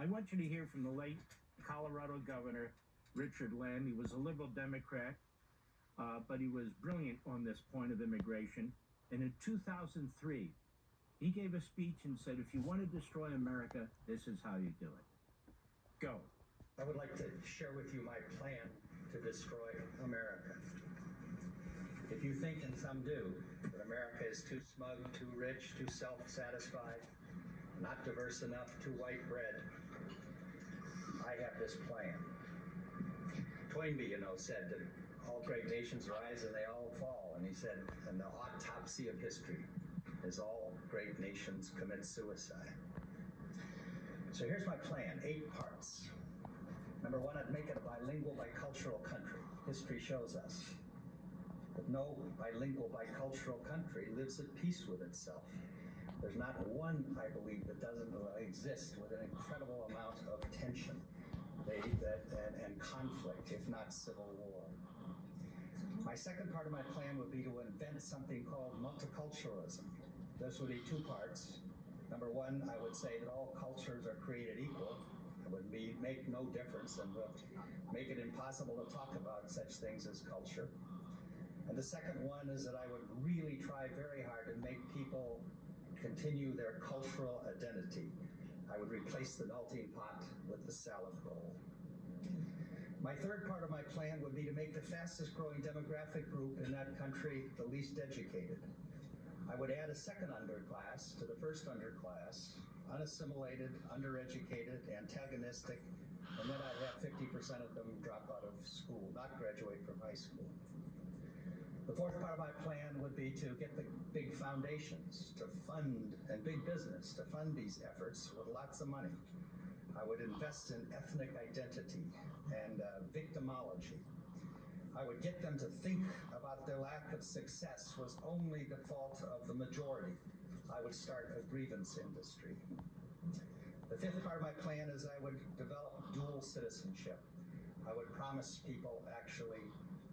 I want you to hear from the late Colorado Governor Richard Lamb. He was a liberal Democrat, but he was brilliant on this point of immigration. And in 2003, he gave a speech and said, if you want to destroy America, this is how you do it. Go. I would like to share with you my plan to destroy America. If you think, and some do, that America is too smug, too rich, too self-satisfied, not diverse enough, too white bread, I have this plan. Toynbee, said that all great nations rise and they all fall. And he said, and the autopsy of history is all great nations commit suicide. So here's my plan, 8 parts. Number 1, I'd make it a bilingual, bicultural country. History shows us that no bilingual, bicultural country lives at peace with itself. There's not one, I believe, that doesn't exist with an incredible amount of tension and conflict, if not civil war. My second part of my plan would be to invent something called multiculturalism. This would be 2 parts. Number 1, I would say that all cultures are created equal. It would make no difference and would make it impossible to talk about such things as culture. And the second one is that I would really try very hard to make people continue their cultural identity. I would replace the melting pot with the salad bowl. My third part of my plan would be to make the fastest growing demographic group in that country the least educated. I would add a second underclass to the first underclass, unassimilated, undereducated, antagonistic, and then I'd have 50% of them drop out of school, not graduate from high school. The fourth part of my plan would be to get the big foundations to fund, and big business to fund these efforts with lots of money. I would invest in ethnic identity and victimology. I would get them to think about their lack of success was only the fault of the majority. I would start a grievance industry. The fifth part of my plan is I would develop dual citizenship. I would promise people actually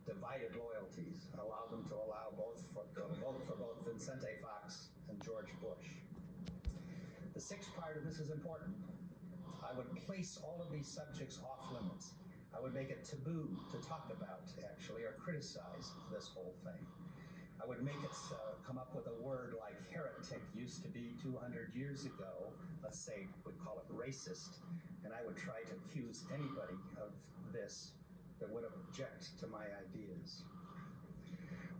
divided loyalties, allow them to vote for both Vicente Fox and George Bush. The sixth part of this is important. I would place all of these subjects off limits. I would make it taboo to talk about, actually, or criticize this whole thing. I would make it come up with a word like heretic used to be 200 years ago. Let's say we'd call it racist. And I would try to accuse anybody of this that would object to my ideas.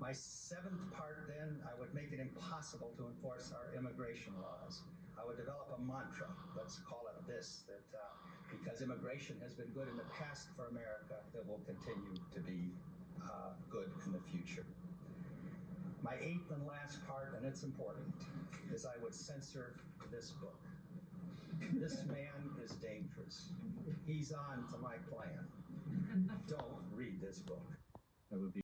My seventh part, then, I would make it impossible to enforce our immigration laws. I would develop a mantra, let's call it this, that because immigration has been good in the past for America, it will continue to be good in the future. My eighth and last part, and it's important, is I would censor this book. This man is dangerous. He's on to my plan. Don't read this book. That would be